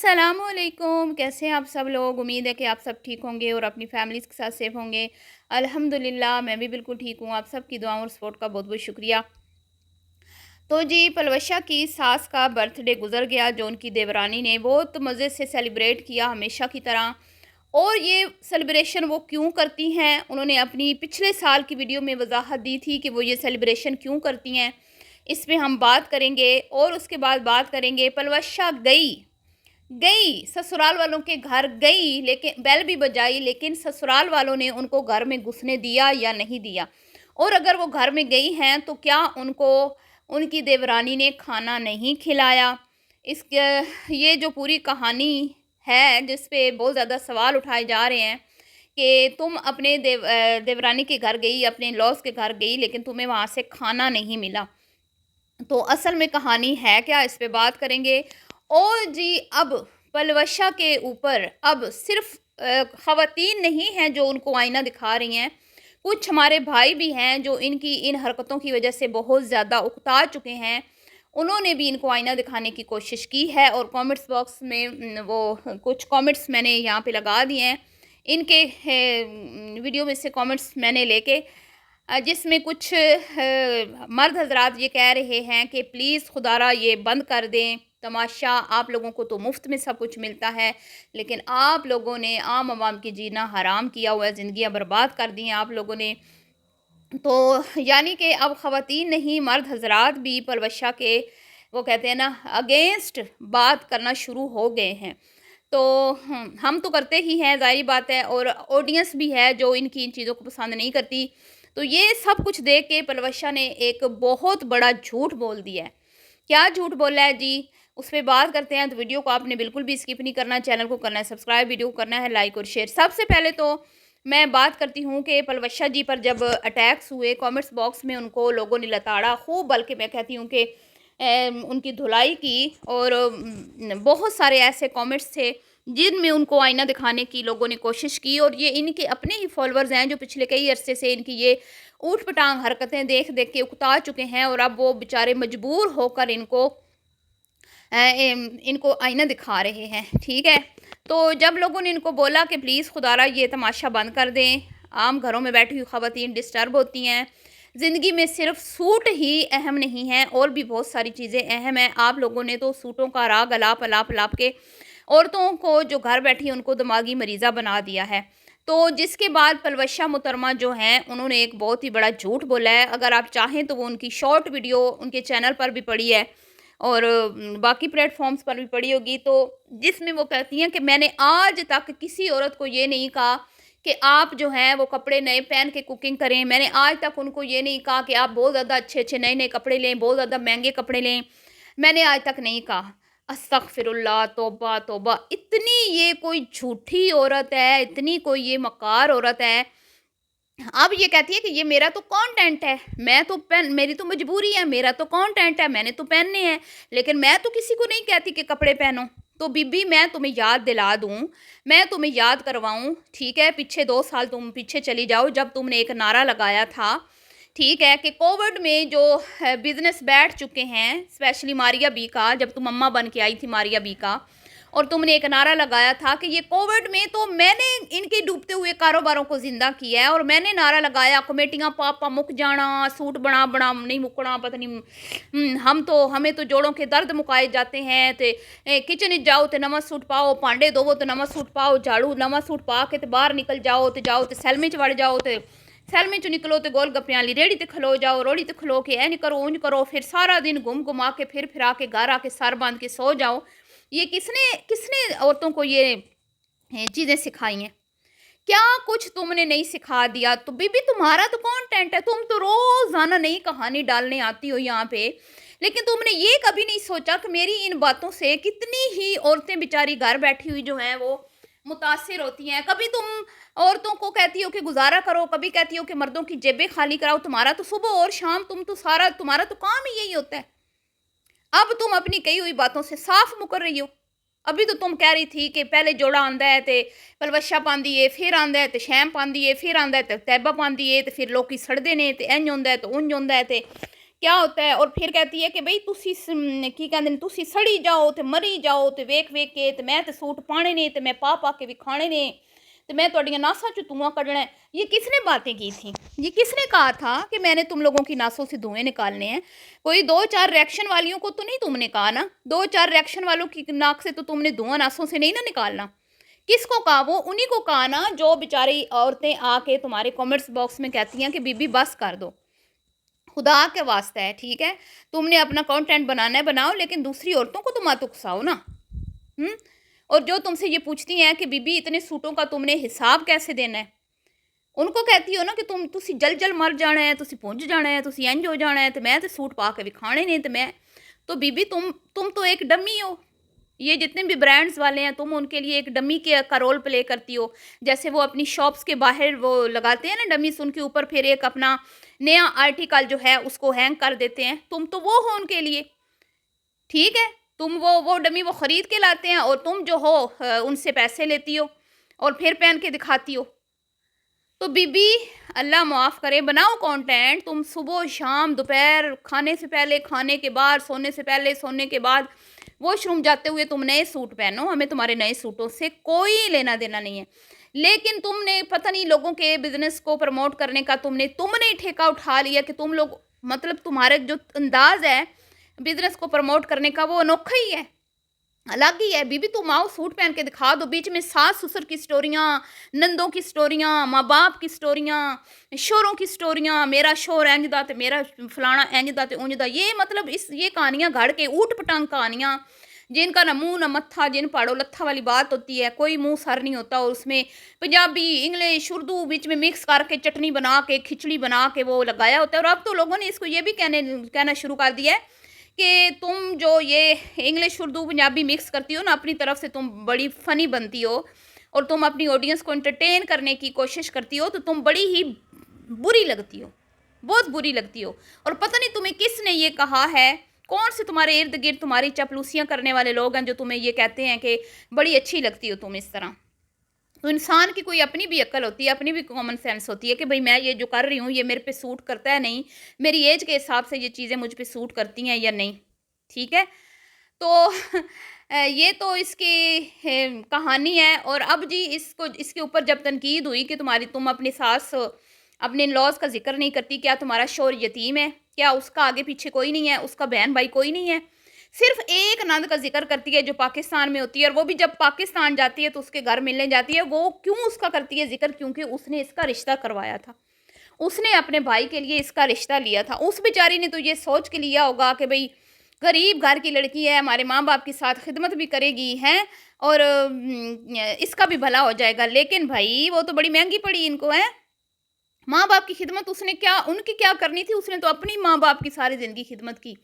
अस्सलामुअलैकुम। कैसे हैं आप सब लोग? उम्मीद है कि आप सब ठीक होंगे और अपनी फैमिलीज़ के साथ सेफ होंगे। अल्हम्दुलिल्लाह मैं भी बिल्कुल ठीक हूँ। आप सबकी दुआओं और सपोर्ट का बहुत बहुत शुक्रिया। तो जी, पलवशा की सास का बर्थडे गुजर गया, जो उनकी देवरानी ने बहुत मज़े से सेलिब्रेट किया हमेशा की तरह। और ये सेलिब्रेशन वो क्यों करती हैं, उन्होंने अपनी पिछले साल की वीडियो में वजाहत दी थी कि वो ये सेलिब्रेशन क्यों करती हैं। इस पे हम बात करेंगे और उसके बाद बात करेंगे पलवशा गई गई ससुराल वालों के घर गई, लेकिन बेल भी बजाई, लेकिन ससुराल वालों ने उनको घर में घुसने दिया या नहीं दिया। और अगर वो घर में गई हैं तो क्या उनको उनकी देवरानी ने खाना नहीं खिलाया। इस ये जो पूरी कहानी है, जिस पे बहुत ज़्यादा सवाल उठाए जा रहे हैं कि तुम अपने देवरानी के घर गई, अपने लॉस के घर गई, लेकिन तुम्हें वहाँ से खाना नहीं मिला। तो असल में कहानी है क्या, इस पे बात करेंगे। और जी, अब पलवशा के ऊपर अब सिर्फ ख़वातीन नहीं हैं जो उनको आईना दिखा रही हैं, कुछ हमारे भाई भी हैं जो इनकी इन हरकतों की वजह से बहुत ज़्यादा उकता चुके हैं। उन्होंने भी इनको आईना दिखाने की कोशिश की है और कमेंट्स बॉक्स में वो कुछ कमेंट्स मैंने यहाँ पे लगा दिए हैं। इनके वीडियो में से कमेंट्स मैंने लेके जिसमें कुछ मर्द हजरात ये कह रहे हैं कि प्लीज़ खुदारा ये बंद कर दें तमाशा। आप लोगों को तो मुफ्त में सब कुछ मिलता है, लेकिन आप लोगों ने आम आवाम की जीना हराम किया हुआ है, ज़िंदगियाँ बर्बाद कर दी हैं आप लोगों ने। तो यानी कि अब ख़वातीन नहीं, मर्द हजरात भी पलवशा के वो कहते हैं ना अगेंस्ट बात करना शुरू हो गए हैं। तो हम तो करते ही हैं, ज़ाहिर बात है, और ऑडियंस भी है जो इनकी इन चीज़ों को पसंद नहीं करती। तो ये सब कुछ देख के पलवशा ने एक बहुत बड़ा झूठ बोल दिया है। क्या झूठ बोला है जी, उस पे बात करते हैं। तो वीडियो को आपने बिल्कुल भी स्किप नहीं करना, चैनल को करना है सब्सक्राइब, वीडियो को करना है लाइक और शेयर। सबसे पहले तो मैं बात करती हूँ कि पलवशा जी पर जब अटैक्स हुए, कमेंट्स बॉक्स में उनको लोगों ने लताड़ा खूब, बल्कि मैं कहती हूँ कि उनकी धुलाई की। और बहुत सारे ऐसे कमेंट्स थे जिनमें उनको आईना दिखाने की लोगों ने कोशिश की। और ये इनके अपने ही फॉलोअर्स हैं जो पिछले कई अरसे से इनकी ये ऊट पटांग हरकतें देख देख के उकता चुके हैं, और अब वो बेचारे मजबूर होकर इनको आईना दिखा रहे हैं। ठीक है, तो जब लोगों ने इनको बोला कि प्लीज़ खुदारा ये तमाशा बंद कर दें, आम घरों में बैठी हुई ख़वातीन डिस्टर्ब होती हैं, ज़िंदगी में सिर्फ सूट ही अहम नहीं है, और भी बहुत सारी चीज़ें अहम हैं। आप लोगों ने तो सूटों का राग अलाप अलाप अलाप के औरतों को जो घर बैठी है उनको दिमागी मरीज़ा बना दिया है। तो जिसके बाद पलवशा मुहतरमा जो हैं उन्होंने एक बहुत ही बड़ा झूठ बोला है। अगर आप चाहें तो वो उनकी शॉर्ट वीडियो उनके चैनल पर भी पड़ी है और बाकी प्लेटफॉर्म्स पर भी पड़ी होगी, तो जिसमें वो कहती हैं कि मैंने आज तक किसी औरत को ये नहीं कहा कि आप जो हैं वो कपड़े नए पहन के कुकिंग करें। मैंने आज तक उनको ये नहीं कहा कि आप बहुत ज़्यादा अच्छे अच्छे नए नए कपड़े लें, बहुत ज़्यादा महंगे कपड़े लें। मैंने आज तक नहीं कहा। अस्तगफिरुल्लाह, तौबा तौबा, इतनी ये कोई झूठी औरत है, इतनी कोई ये मकार औरत है। अब ये कहती है कि ये मेरा तो कंटेंट है, मैं तो पहन, मेरी तो मजबूरी है, मेरा तो कंटेंट है, मैंने तो पहनने हैं, लेकिन मैं तो किसी को नहीं कहती कि कपड़े पहनो। तो बीबी मैं तुम्हें याद दिला दूं, मैं तुम्हें याद करवाऊं, ठीक है, पीछे 2 साल तुम पीछे चली जाओ, जब तुमने एक नारा लगाया था, ठीक है, कि कोविड में जो बिजनेस बैठ चुके हैं, स्पेशली मारिया बी का, जब तुम अम्मा बन के आई थी मारिया बी का, और तुमने एक नारा लगाया था कि ये कोविड में तो मैंने इनके डूबते हुए कारोबारों को जिंदा किया है, और मैंने नारा लगाया कमेटियां पापा मुक जाना, सूट बना बना नहीं मुकना, पता नहीं हमें तो जोड़ों के दर्द मुकाए जाते हैं। तो किचन जाओ तो नवा सूट पाओ, भांडे धोवो तो नवा सूट पाओ, झाड़ू नवा सूट पा के तो बाहर निकल जाओ तो सैलमे च वड़ जाओ, तो सैलमे चो निकलो तो गोल गप्पे वाली रेड़ी ते खलो जाओ, रोड़ी ते खलो के नहीं करो ऊंज करो, फिर सारा दिन घूम घुमा के फिर फिरा के घर आके सर बांध के सो जाओ। ये किसने किसने औरतों को ये चीज़ें सिखाई हैं? क्या कुछ तुमने नहीं सिखा दिया? तो बीबी तुम्हारा तो कंटेंट है, तुम तो रोजाना नई कहानी डालने आती हो यहाँ पे, लेकिन तुमने ये कभी नहीं सोचा कि मेरी इन बातों से कितनी ही औरतें बेचारी घर बैठी हुई जो हैं वो मुतासिर होती हैं। कभी तुम औरतों को कहती हो कि गुजारा करो, कभी कहती हो कि मर्दों की जेबें खाली कराओ। तुम्हारा तो सुबह और शाम तुम तो सारा तुम्हारा तो काम ही यही होता है। अब तुम अपनी कही हुई बातों से साफ मुकर रही हो। अभी तो तुम कह रही थी कि पहले जोड़ा आंदा है तो पलवशा पाँदी है, फिर आंदा है तो शैम पाँदी है, फिर आंदा है तो तैबा पाँदी है, तो फिर लोग सड़ते ने तो इंज होंदा है तो उंज होंदा है। तो क्या होता है। और फिर कहती है कि बई तुसी की कहते तुसी सड़ी जाओ तो मरी जाओ तो वेख वेख के तो मैं तो सूट पाने ने तो मैं पा पा के भी खाने ने तो मैं तुहाडियां नासां चो धुआं कढ़ना है। ये किसने बातें की थी? ये किसने कहा था कि मैंने तुम लोगों की नासों से धुएं निकालने हैं? कोई 2-4 रिएक्शन वालियों को तो नहीं तुमने कहा ना? 2-4 रिएक्शन वालों की नाक से तो तुमने धुआं नासों से नहीं ना निकालना। किसको कहा? वो उन्हीं को कहा ना जो बेचारी औरतें आके तुम्हारे कमेंट्स बॉक्स में कहती हैं कि बीबी बस कर दो, खुदा के वास्ता है, ठीक है? तुमने अपना कंटेंट बनाना है बनाओ, लेकिन दूसरी औरतों को तो मत उकसाओ ना। और जो तुमसे ये पूछती हैं कि बीबी इतने सूटों का तुमने हिसाब कैसे देना है, उनको कहती हो ना कि तुसी जल जल मर जाना है, तुसी पुंज जाना है, तुसी इंज हो जाना है, तो मैं तो सूट पा के भी खाने नहीं, तो मैं तो बीबी तुम तो एक डमी हो। ये जितने भी ब्रांड्स वाले हैं तुम उनके लिए एक डमी के का रोल प्ले करती हो। जैसे वो अपनी शॉप्स के बाहर वो लगाते हैं ना डमीस, उनके ऊपर फिर एक अपना नया आर्टिकल जो है उसको हैंग कर देते हैं, तुम तो वो हो उनके लिए, ठीक है? तुम वो डमी वो खरीद के लाते हैं और तुम जो हो उनसे पैसे लेती हो और फिर पहन के दिखाती हो। तो बीबी अल्लाह माफ़ करे, बनाओ कंटेंट। तुम सुबह शाम दोपहर, खाने से पहले, खाने के बाद, सोने से पहले, सोने के बाद, वॉशरूम जाते हुए तुम नए सूट पहनो, हमें तुम्हारे नए सूटों से कोई लेना देना नहीं है। लेकिन तुमने पता नहीं लोगों के बिजनेस को प्रमोट करने का तुमने ही ठेका उठा लिया कि तुम लोग मतलब तुम्हारा जो अंदाज है बिजनेस को प्रमोट करने का वो अनोखा ही है, अलग ही है। बीबी तुम आओ सूट पहन के दिखा दो, बीच में सास ससुर की स्टोरियाँ, नंदों की स्टोरियाँ, माँ बाप की स्टोरियाँ, शोरों की स्टोरियाँ, मेरा शोर इंज दा ते मेरा फलाना इंज दा ते उंज दा, ये मतलब इस ये कहानियाँ घड़ के ऊट पटांग कहानियाँ जिनका ना मुंह ना मत्था, जिन पहाड़ों लत्था वाली बात होती है, कोई मुंह सर नहीं होता। और उसमें पंजाबी इंग्लिश उर्दू बीच में मिक्स करके चटनी बना के खिचड़ी बना के वो लगाया होता है। और अब तो लोगों ने इसको ये भी कहना शुरू कर दिया है कि तुम जो ये इंग्लिश उर्दू पंजाबी मिक्स करती हो ना, अपनी तरफ से तुम बड़ी फ़नी बनती हो और तुम अपनी ऑडियंस को एंटरटेन करने की कोशिश करती हो, तो तुम बड़ी ही बुरी लगती हो, बहुत बुरी लगती हो। और पता नहीं तुम्हें किसने ये कहा है, कौन से तुम्हारे इर्द गिर्द तुम्हारी चापलूसियाँ करने वाले लोग हैं जो तुम्हें ये कहते हैं कि बड़ी अच्छी लगती हो तुम इस तरह। तो इंसान की कोई अपनी भी अक्ल होती है, अपनी भी कॉमन सेंस होती है कि भाई मैं ये जो कर रही हूँ ये मेरे पे सूट करता है नहीं, मेरी एज के हिसाब से ये चीज़ें मुझ पे सूट करती हैं या नहीं, ठीक है? तो ये तो इसकी कहानी है। और अब जी इसको इसके ऊपर जब तनकीद हुई कि तुम अपनी सास अपने इन-लॉज़ का ज़िक्र नहीं करती, क्या तुम्हारा शौहर यतीम है? क्या उसका आगे पीछे कोई नहीं है? उसका बहन भाई कोई नहीं है? सिर्फ एक नंद का ज़िक्र करती है जो पाकिस्तान में होती है, और वो भी जब पाकिस्तान जाती है तो उसके घर मिलने जाती है। वो क्यों उसका करती है ज़िक्र? क्योंकि उसने इसका रिश्ता करवाया था। उसने अपने भाई के लिए इसका रिश्ता लिया था। उस बेचारी ने तो ये सोच के लिया होगा कि भई गरीब घर की लड़की है, हमारे माँ-बाप के साथ खिदमत भी करेगी, हैं? और इसका भी भला हो जाएगा। लेकिन भई वो तो बड़ी महँगी पड़ी इनको, हैं? माँ-बाप की खिदमत उसने क्या उनकी क्या करनी थी? उसने तो अपनी माँ-बाप की सारी ज़िंदगी खिदमत की।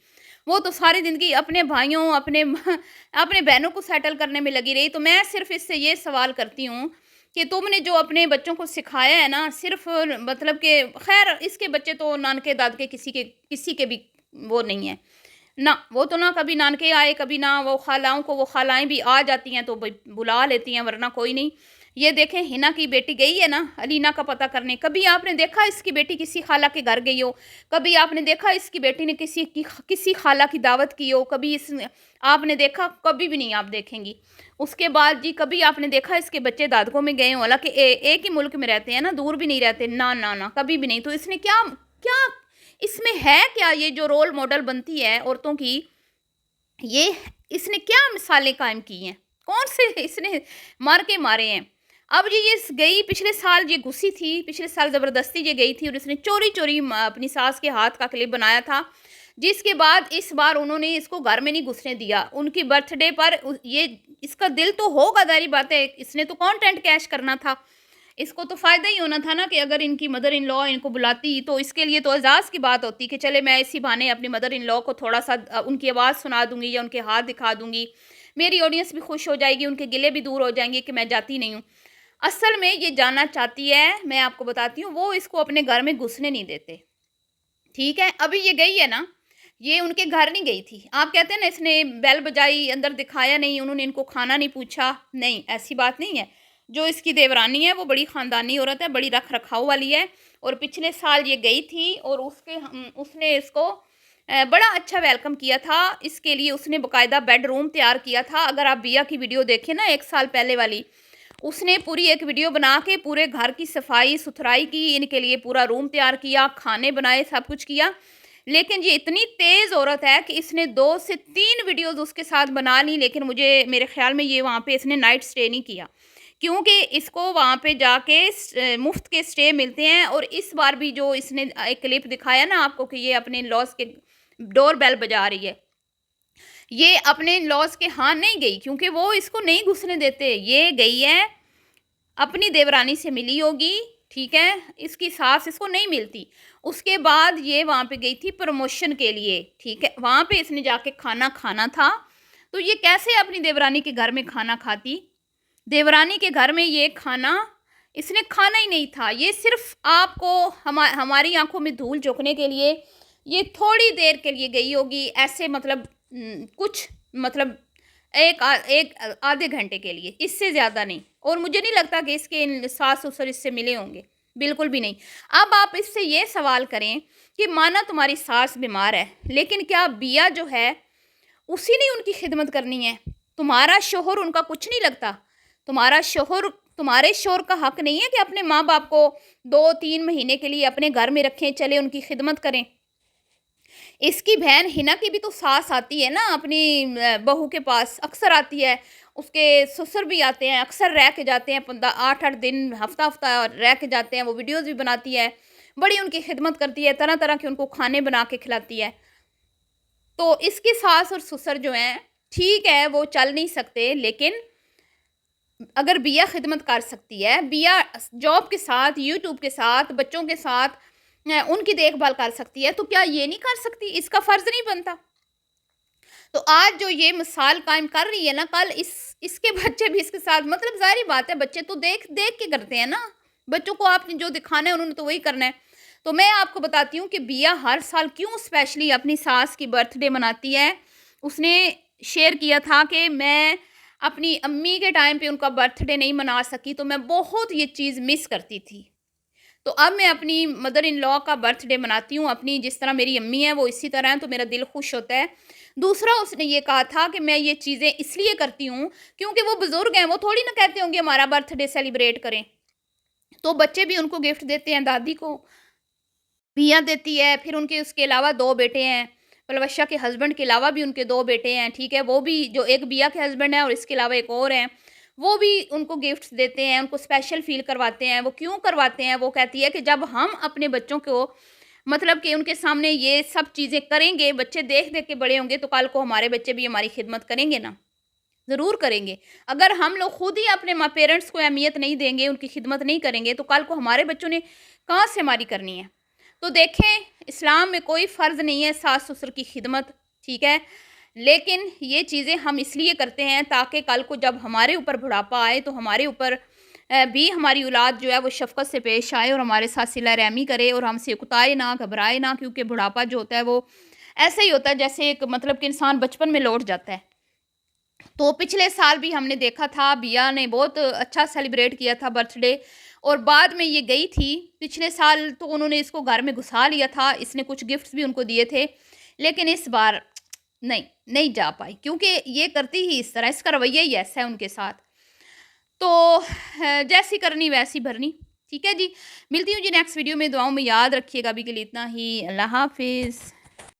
वो तो सारी ज़िंदगी अपने भाइयों, अपने अपने बहनों को सेटल करने में लगी रही। तो मैं सिर्फ़ इससे ये सवाल करती हूँ कि तुमने जो अपने बच्चों को सिखाया है ना, सिर्फ़ मतलब कि ख़ैर इसके बच्चे तो नानके-दादके किसी के भी वो नहीं है। ना, वो तो ना कभी नानके आए, कभी ना वो खालाओं को, वो खालाएँ भी आ जाती हैं तो भई बुला लेती हैं, वरना कोई नहीं। ये देखें हिना की बेटी गई है ना अलीना का पता करने, कभी आपने देखा इसकी बेटी किसी खाला के घर गई हो? कभी आपने देखा इसकी बेटी ने किसी खाला की दावत की हो? कभी इस आपने देखा? कभी भी नहीं आप देखेंगी। उसके बाद जी कभी आपने देखा इसके बच्चे दादकों में गए हों? हालाँकि एक ही मुल्क में रहते हैं ना, दूर भी नहीं रहते। ना, ना, ना, कभी भी नहीं। तो इसने क्या क्या इसमें है क्या ये जो रोल मॉडल बनती है औरतों की, ये इसने क्या मिसालें कायम की हैं? कौन से इसने मार के मारे हैं? अब ये गई पिछले साल, ये घुसी थी, पिछले साल ज़बरदस्ती ये गई थी और इसने चोरी-चोरी अपनी सास के हाथ का क्लिप बनाया था, जिसके बाद इस बार उन्होंने इसको घर में नहीं घुसने दिया। उनकी बर्थडे पर ये इसका दिल तो होगा, ज़ाहिर बात है, इसने तो कंटेंट कैश करना था। इसको तो फ़ायदा ही होना था ना कि अगर इनकी मदर इन लॉ इनको बुलाती तो इसके लिए तो एज़ाज़ की बात होती कि चले मैं इसी बहाने अपनी मदर इन लॉ को थोड़ा-सा उनकी आवाज़ सुना दूँगी या उनके हाथ दिखा दूँगी। मेरी ऑडियंस भी खुश हो जाएगी, उनके गिले भी दूर हो जाएँगे कि मैं जाती नहीं हूँ। असल में ये जाना चाहती है, मैं आपको बताती हूँ, वो इसको अपने घर में घुसने नहीं देते, ठीक है? अभी ये गई है ना, ये उनके घर नहीं गई थी। आप कहते हैं ना इसने बेल बजाई, अंदर दिखाया नहीं, उन्होंने इनको खाना नहीं पूछा, नहीं, ऐसी बात नहीं है। जो इसकी देवरानी है वो बड़ी ख़ानदानी औरत है, बड़ी रख-रखाव वाली है और पिछले साल ये गई थी और उसने इसको बड़ा अच्छा वेलकम किया था। इसके लिए उसने बाकायदा बेडरूम तैयार किया था। अगर आप बिया की वीडियो देखें ना 1 साल पहले वाली, उसने पूरी एक वीडियो बना के पूरे घर की सफाई सुथराई की, इनके लिए पूरा रूम तैयार किया, खाने बनाए, सब कुछ किया। लेकिन ये इतनी तेज़ औरत है कि इसने 2 से 3 वीडियोज़ उसके साथ बना ली, लेकिन मेरे ख़्याल में ये वहाँ पे इसने नाइट स्टे नहीं किया, क्योंकि इसको वहाँ पे जाके मुफ्त के स्टे मिलते हैं। और इस बार भी जो इसने एक क्लिप दिखाया ना आपको कि ये अपने इन-लॉज़ के डोर बेल बजा रही है, ये अपने इन-लॉज़ के यहाँ नहीं गई, क्योंकि वो इसको नहीं घुसने देते। ये गई है, अपनी देवरानी से मिली होगी, ठीक है? इसकी सास इसको नहीं मिलती। उसके बाद ये वहाँ पे गई थी प्रमोशन के लिए, ठीक है? वहाँ पे इसने जाके खाना खाना था, तो ये कैसे अपनी देवरानी के घर में खाना खाती? देवरानी के घर में ये खाना इसने खाना ही नहीं था। ये सिर्फ़ आपको हमारी आँखों में धूल झोंकने के लिए ये थोड़ी देर के लिए गई होगी, ऐसे मतलब कुछ मतलब एक आधे घंटे के लिए, इससे ज़्यादा नहीं। और मुझे नहीं लगता कि इसके सास-ससुर इससे मिले होंगे, बिल्कुल भी नहीं। अब आप इससे ये सवाल करें कि माना तुम्हारी सास बीमार है, लेकिन क्या बिया जो है, उसी ने उनकी खिदमत करनी है? तुम्हारा शौहर उनका कुछ नहीं लगता? तुम्हारे शौहर का हक नहीं है कि अपने माँ-बाप को 2-3 महीने के लिए अपने घर में रखें, चले उनकी खिदमत करें? इसकी बहन हिना की भी तो सास आती है ना अपनी बहू के पास, अक्सर आती है। उसके ससुर भी आते हैं, अक्सर रह के जाते हैं, 8-8 दिन, हफ्ता-हफ्ता रह के जाते हैं। वो वीडियोज़ भी बनाती है, बड़ी उनकी खिदमत करती है, तरह-तरह के उनको खाने बना के खिलाती है। तो इसकी सास और ससुर जो हैं, ठीक है वो चल नहीं सकते, लेकिन अगर बिया खिदमत कर सकती है, बिया जॉब के साथ, यूट्यूब के साथ, बच्चों के साथ उनकी देखभाल कर सकती है, तो क्या ये नहीं कर सकती? इसका फ़र्ज़ नहीं बनता? तो आज जो ये मिसाल कायम कर रही है ना, कल इसके बच्चे भी इसके साथ, मतलब ज़ाहिर-सी बात है, बच्चे तो देख-देख के करते हैं ना। बच्चों को आपने जो दिखाना है उन्होंने तो वही करना है। तो मैं आपको बताती हूँ कि बिया हर साल क्यों स्पेशली अपनी सास की बर्थडे मनाती है। उसने शेयर किया था कि मैं अपनी अम्मी के टाइम पे उनका बर्थडे नहीं मना सकी, तो मैं बहुत ये चीज़ मिस करती थी। तो अब मैं अपनी मदर इन लॉ का बर्थडे मनाती हूँ, अपनी जिस तरह मेरी अम्मी हैं वो इसी तरह हैं, तो मेरा दिल खुश होता है। दूसरा उसने ये कहा था कि मैं ये चीज़ें इसलिए करती हूँ क्योंकि वो बुज़ुर्ग हैं, वो थोड़ी ना कहते होंगे हमारा बर्थडे सेलिब्रेट करें। तो बच्चे भी उनको गिफ्ट देते हैं, दादी को बिया देती है, फिर उनके उसके अलावा 2 बेटे हैं। पलवशा के हस्बैंड के अलावा भी उनके 2 बेटे हैं, ठीक है? वो भी जो एक बिया के हस्बैंड हैं और इसके अलावा एक और हैं, वो भी उनको गिफ्ट्स देते हैं, उनको स्पेशल फ़ील करवाते हैं। वो क्यों करवाते हैं? वो कहती है कि जब हम अपने बच्चों को मतलब कि उनके सामने ये सब चीज़ें करेंगे, बच्चे देख-देख के बड़े होंगे, तो कल को हमारे बच्चे भी हमारी खिदमत करेंगे ना, ज़रूर करेंगे। अगर हम लोग खुद ही अपने माँ पेरेंट्स को अहमियत नहीं देंगे, उनकी खिदमत नहीं करेंगे, तो कल को हमारे बच्चों ने कहाँ से हमारी करनी है? तो देखें, इस्लाम में कोई फ़र्ज़ नहीं है सास-ससुर की खिदमत, ठीक है? लेकिन ये चीज़ें हम इसलिए करते हैं ताकि कल को जब हमारे ऊपर बुढ़ापा आए, तो हमारे ऊपर भी हमारी औलाद जो है वो शफ़क़त से पेश आए और हमारे साथ सिला-रहमी करे और हमसे उकताए ना, घबराए ना, क्योंकि बुढ़ापा जो होता है वो ऐसे ही होता है जैसे एक मतलब कि इंसान बचपन में लौट जाता है। तो पिछले साल भी हमने देखा था बिया ने बहुत अच्छा सेलिब्रेट किया था बर्थडे, और बाद में ये गई थी। पिछले साल तो उन्होंने इसको घर में घुसा लिया था, इसने कुछ गिफ्ट्स भी उनको दिए थे, लेकिन इस बार नहीं जा पाई, क्योंकि ये करती ही इस तरह, इसका रवैया ही ऐसा है उनके साथ। तो जैसी करनी वैसी भरनी। ठीक है जी, मिलती हूँ जी नेक्स्ट वीडियो में। दुआओं में याद रखिएगा। अभी के लिए इतना ही। अल्लाह हाफ़िज़।